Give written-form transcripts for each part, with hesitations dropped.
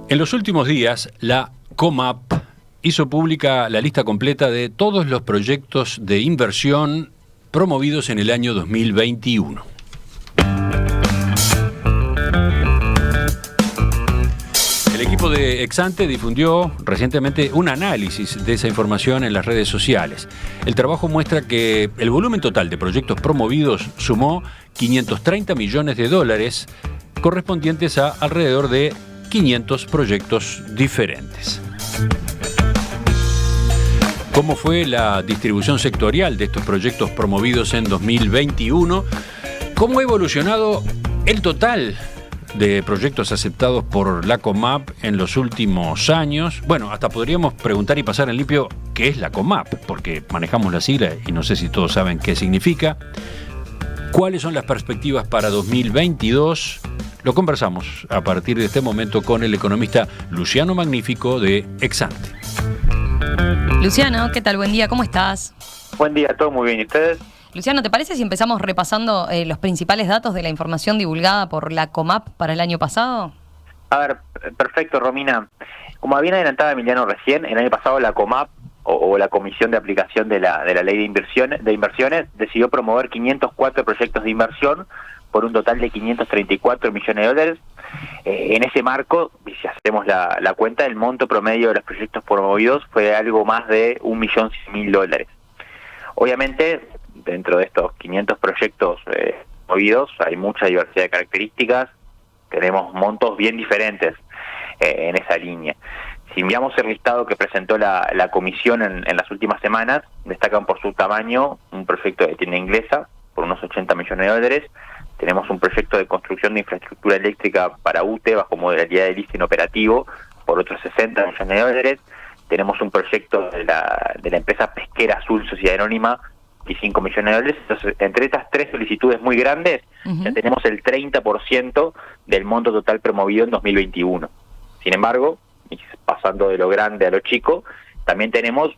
En los últimos días, la COMAP hizo pública la lista completa de todos los proyectos de inversión promovidos en el año 2021. El equipo de Exante difundió recientemente un análisis de esa información en las redes sociales. El trabajo muestra que el volumen total de proyectos promovidos sumó $530 millones, correspondientes a alrededor de 500 proyectos diferentes. ¿Cómo fue la distribución sectorial de estos proyectos promovidos en 2021? ¿Cómo ha evolucionado el total de proyectos aceptados por la COMAP en los últimos años? Bueno, hasta podríamos preguntar y pasar en limpio qué es la COMAP, porque manejamos la sigla y no sé si todos saben qué significa. ¿Cuáles son las perspectivas para 2022? Lo conversamos a partir de este momento con el economista Luciano Magnífico de Exante. Luciano, ¿qué tal? Buen día, ¿cómo estás? Buen día, todo muy bien. ¿Y ustedes? Luciano, ¿te parece si empezamos repasando los principales datos de la información divulgada por la COMAP para el año pasado? A ver, perfecto, Romina. Como bien adelantaba Emiliano recién, el año pasado la COMAP, o la Comisión de Aplicación de la Ley de Inversiones, decidió promover 504 proyectos de inversión por un total de $534 millones. En ese marco, si hacemos la cuenta, el monto promedio de los proyectos promovidos fue de algo más de $1.100.000. Obviamente, dentro de estos 500 proyectos promovidos hay mucha diversidad de características, tenemos montos bien diferentes en esa línea. Si miramos el listado que presentó la Comisión en las últimas semanas, destacan por su tamaño un proyecto de tienda inglesa por unos $80 millones. Tenemos un proyecto de construcción de infraestructura eléctrica para UTE bajo modalidad de leasing operativo por otros $60 millones. Tenemos un proyecto de la empresa pesquera Azul Sociedad Anónima, $25 millones. Entonces, entre estas tres solicitudes muy grandes, ya tenemos el 30% del monto total promovido en 2021. Sin embargo, y pasando de lo grande a lo chico, también tenemos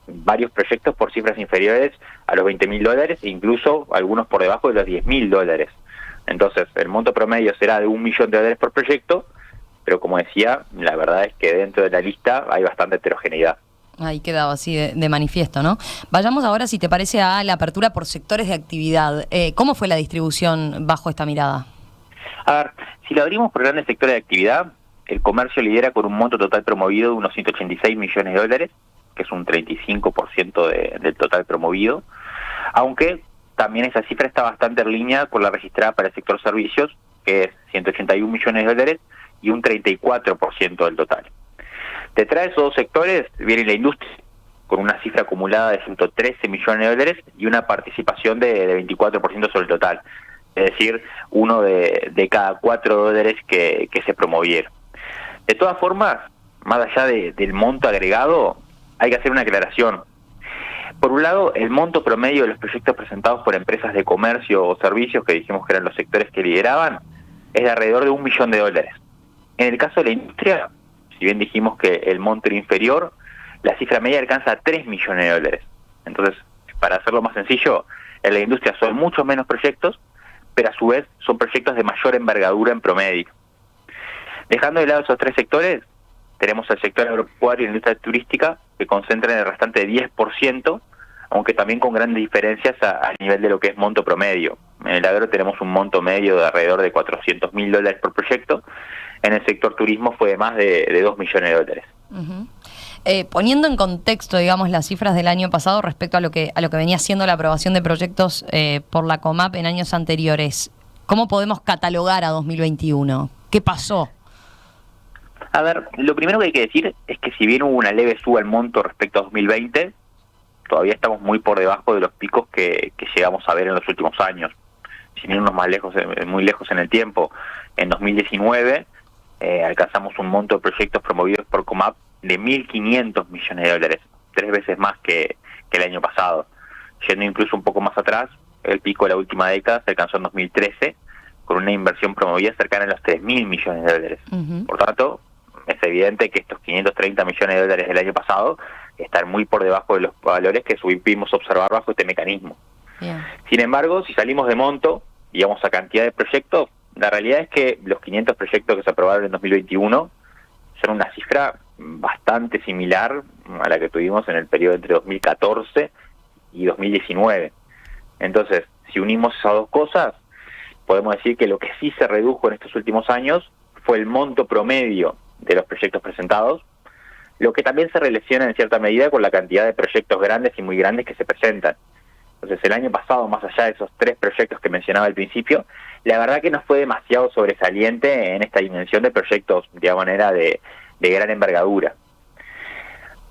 varios proyectos por cifras inferiores a los $20.000, e incluso algunos por debajo de los $10.000. Entonces, el monto promedio será de $1 millón por proyecto, pero como decía, la verdad es que dentro de la lista hay bastante heterogeneidad. Ahí quedaba así de manifiesto, ¿no? Vayamos ahora, si te parece, a la apertura por sectores de actividad. ¿Cómo fue la distribución bajo esta mirada? A ver, si lo abrimos por grandes sectores de actividad, el comercio lidera con un monto total promovido de unos $186 millones, que es un 35% del total promovido, aunque también esa cifra está bastante en línea con la registrada para el sector servicios, que es $181 millones y un 34% del total. Detrás de esos dos sectores viene la industria, con una cifra acumulada de $113 millones y una participación de 24% sobre el total, es decir, uno de cada $4 que se promovieron. De todas formas, más allá del monto agregado, hay que hacer una aclaración. Por un lado, el monto promedio de los proyectos presentados por empresas de comercio o servicios, que dijimos que eran los sectores que lideraban, es de alrededor de $1 millón. En el caso de la industria, si bien dijimos que el monto era inferior, la cifra media alcanza a $3 millones. Entonces, para hacerlo más sencillo, en la industria son muchos menos proyectos, pero a su vez son proyectos de mayor envergadura en promedio. Dejando de lado esos tres sectores, tenemos el sector agropecuario y la industria turística, que concentran el restante 10%, aunque también con grandes diferencias a nivel de lo que es monto promedio. En el agro tenemos un monto medio de alrededor de $400.000 por proyecto. En el sector turismo fue de más de $2 millones. Poniendo en contexto, digamos, las cifras del año pasado respecto a lo que venía siendo la aprobación de proyectos por la COMAP en años anteriores, ¿cómo podemos catalogar a 2021? ¿Qué pasó? A ver, lo primero que hay que decir es que si bien hubo una leve suba al monto respecto a 2020, todavía estamos muy por debajo de los picos que llegamos a ver en los últimos años. Sin irnos muy lejos en el tiempo, en 2019 alcanzamos un monto de proyectos promovidos por COMAP de $1.500 millones, 3 veces más que el año pasado. Yendo incluso un poco más atrás, el pico de la última década se alcanzó en 2013, con una inversión promovida cercana a los $3.000 millones. Por tanto, es evidente que estos $530 millones del año pasado están muy por debajo de los valores que supimos observar bajo este mecanismo. Sin embargo, si salimos de monto y vamos a cantidad de proyectos, la realidad es que los 500 proyectos que se aprobaron en 2021 ser una cifra bastante similar a la que tuvimos en el periodo entre 2014 y 2019. Entonces, si unimos esas dos cosas, podemos decir que lo que sí se redujo en estos últimos años fue el monto promedio de los proyectos presentados, lo que también se relaciona en cierta medida con la cantidad de proyectos grandes y muy grandes que se presentan. Entonces, el año pasado, más allá de esos 3 proyectos que mencionaba al principio, la verdad que no fue demasiado sobresaliente en esta dimensión de proyectos de manera de gran envergadura.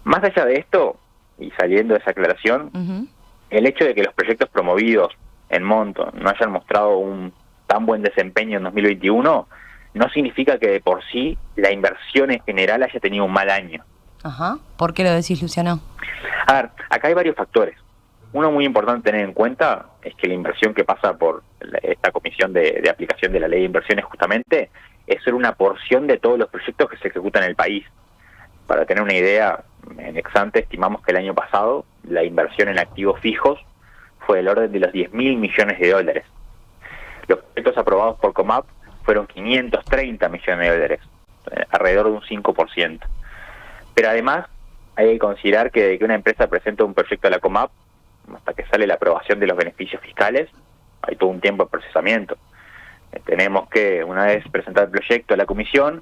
Más allá de esto, y saliendo de esa aclaración, el hecho de que los proyectos promovidos en monto no hayan mostrado un tan buen desempeño en 2021 no significa que de por sí la inversión en general haya tenido un mal año. Ajá. ¿Por qué lo decís, Luciano? A ver, acá hay varios factores. Uno muy importante tener en cuenta es que la inversión que pasa por esta comisión de aplicación de la ley de inversiones justamente es solo una porción de todos los proyectos que se ejecutan en el país. Para tener una idea, en ex-ante estimamos que el año pasado la inversión en activos fijos fue del orden de los 10.000 millones de dólares. Los proyectos aprobados por Comap fueron 530 millones de dólares, alrededor de un 5%. Pero además hay que considerar que de que una empresa presenta un proyecto a la Comap hasta que sale la aprobación de los beneficios fiscales, hay todo un tiempo de procesamiento. Tenemos que, una vez presentado el proyecto a la comisión,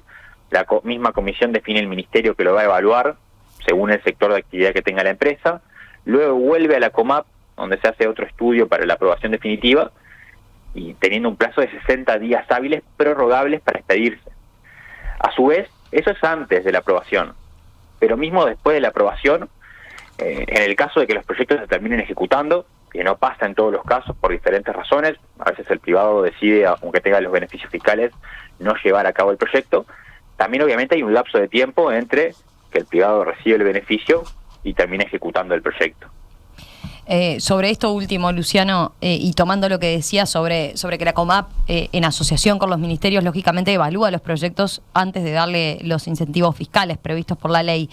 la misma comisión define el ministerio que lo va a evaluar según el sector de actividad que tenga la empresa, luego vuelve a la Comap, donde se hace otro estudio para la aprobación definitiva, y teniendo un plazo de 60 días hábiles prorrogables para expedirse. A su vez, eso es antes de la aprobación, pero mismo después de la aprobación, en el caso de que los proyectos se terminen ejecutando, que no pasa en todos los casos por diferentes razones, a veces el privado decide, aunque tenga los beneficios fiscales, no llevar a cabo el proyecto, también obviamente hay un lapso de tiempo entre que el privado recibe el beneficio y termina ejecutando el proyecto. Sobre esto último, Luciano, y tomando lo que decía sobre que la Comap, en asociación con los ministerios, lógicamente evalúa los proyectos antes de darle los incentivos fiscales previstos por la ley.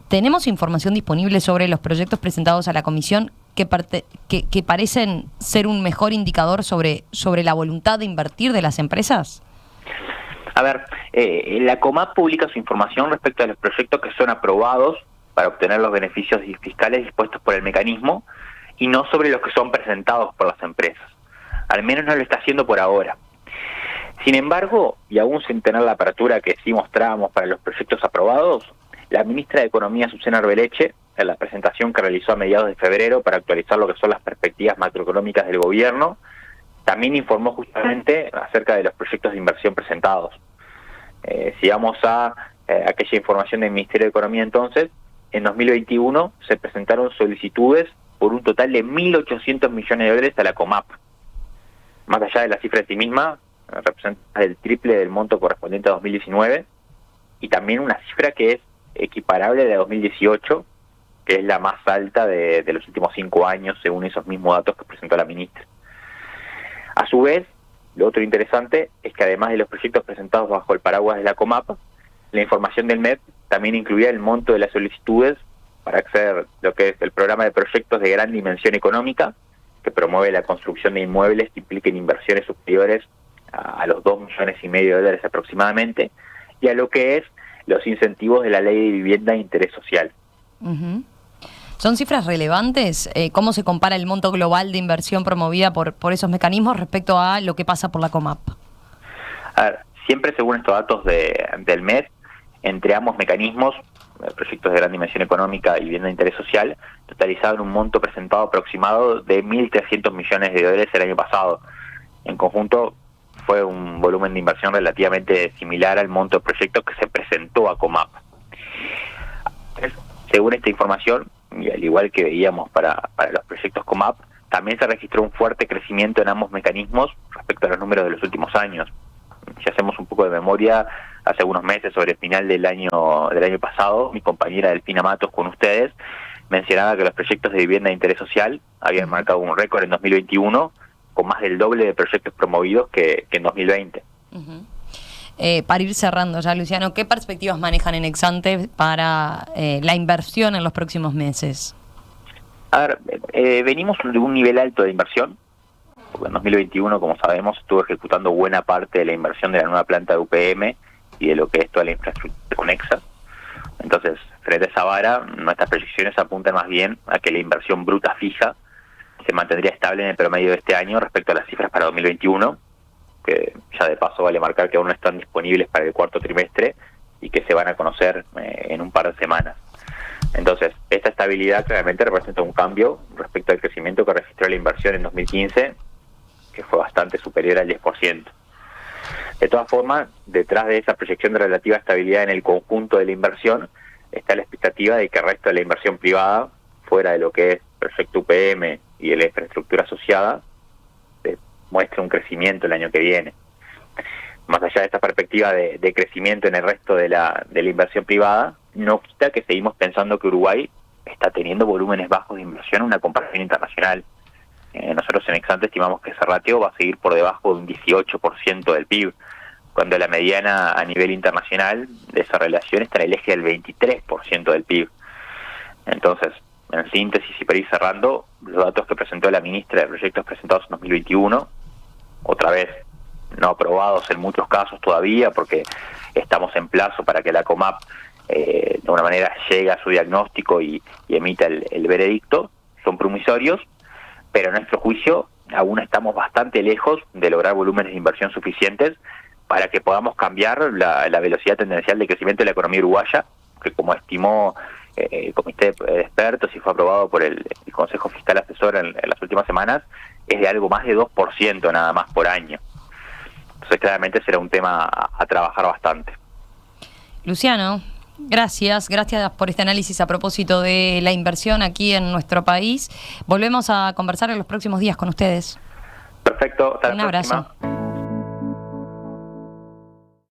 ¿Tenemos información disponible sobre los proyectos presentados a la comisión que parecen ser un mejor indicador sobre la voluntad de invertir de las empresas? A ver, la Comap publica su información respecto a los proyectos que son aprobados para obtener los beneficios fiscales dispuestos por el mecanismo y no sobre los que son presentados por las empresas. Al menos no lo está haciendo por ahora. Sin embargo, y aún sin tener la apertura que sí mostrábamos para los proyectos aprobados, la ministra de Economía, Susana Arbeleche, en la presentación que realizó a mediados de febrero para actualizar lo que son las perspectivas macroeconómicas del gobierno, también informó justamente acerca de los proyectos de inversión presentados. Si vamos a aquella información del Ministerio de Economía entonces, en 2021 se presentaron solicitudes por un total de 1.800 millones de dólares a la Comap. Más allá de la cifra en sí misma, representa el triple del monto correspondiente a 2019 y también una cifra que es equiparable de 2018, que es la más alta de los últimos 5 años según esos mismos datos que presentó la ministra. A su vez, lo otro interesante es que además de los proyectos presentados bajo el paraguas de la Comap, la información del MEP también incluía el monto de las solicitudes para acceder a lo que es el programa de proyectos de gran dimensión económica, que promueve la construcción de inmuebles que impliquen inversiones superiores a los 2,5 millones de dólares aproximadamente, y a lo que es los incentivos de la Ley de Vivienda de Interés Social. Uh-huh. ¿Son cifras relevantes? ¿Cómo se compara el monto global de inversión promovida por esos mecanismos respecto a lo que pasa por la Comap? A ver, siempre según estos datos del MED, entre ambos mecanismos, proyectos de gran dimensión económica y vivienda de interés social, totalizaban un monto presentado aproximado de 1.300 millones de dólares el año pasado. En conjunto, fue un volumen de inversión relativamente similar al monto de proyectos que se presentó a Comap. Según esta información, y al igual que veíamos para los proyectos Comap, también se registró un fuerte crecimiento en ambos mecanismos respecto a los números de los últimos años. Si hacemos un poco de memoria, hace algunos meses, sobre el final del año pasado, mi compañera Delfina Matos con ustedes mencionaba que los proyectos de vivienda de interés social habían marcado un récord en 2021, con más del doble de proyectos promovidos que en 2020. Uh-huh. Para ir cerrando ya, Luciano, ¿qué perspectivas manejan en ex-ante para la inversión en los próximos meses? A ver, venimos de un nivel alto de inversión, porque en 2021, como sabemos, estuvo ejecutando buena parte de la inversión de la nueva planta de UPM y de lo que es toda la infraestructura conexa. Entonces, frente a esa vara, nuestras proyecciones apuntan más bien a que la inversión bruta fija se mantendría estable en el promedio de este año respecto a las cifras para 2021, que ya de paso vale marcar que aún no están disponibles para el cuarto trimestre y que se van a conocer en un par de semanas. Entonces, esta estabilidad claramente representa un cambio respecto al crecimiento que registró la inversión en 2015, que fue bastante superior al 10%. De todas formas, detrás de esa proyección de relativa estabilidad en el conjunto de la inversión, está la expectativa de que el resto de la inversión privada, fuera de lo que es proyecto UPM y de la infraestructura asociada, muestre un crecimiento el año que viene. Más allá de esta perspectiva de crecimiento en el resto de la inversión privada, no quita que seguimos pensando que Uruguay está teniendo volúmenes bajos de inversión en una comparación internacional. Nosotros en Exante estimamos que ese ratio va a seguir por debajo de un 18% del PIB, cuando la mediana a nivel internacional de esa relación está en el eje del 23% del PIB. Entonces, en síntesis y para ir cerrando, los datos que presentó la ministra de Proyectos presentados en 2021, otra vez no aprobados en muchos casos todavía, porque estamos en plazo para que la COMAP de alguna manera llegue a su diagnóstico y emita el veredicto, son promisorios, pero a nuestro juicio aún estamos bastante lejos de lograr volúmenes de inversión suficientes para que podamos cambiar la velocidad tendencial de crecimiento de la economía uruguaya, que como estimó el comité de expertos y fue aprobado por el Consejo Fiscal Asesor en las últimas semanas, es de algo más de 2% nada más por año. Entonces claramente será un tema a trabajar bastante. Luciano, gracias por este análisis a propósito de la inversión aquí en nuestro país. Volvemos a conversar en los próximos días con ustedes. Perfecto, hasta la próxima. Un abrazo.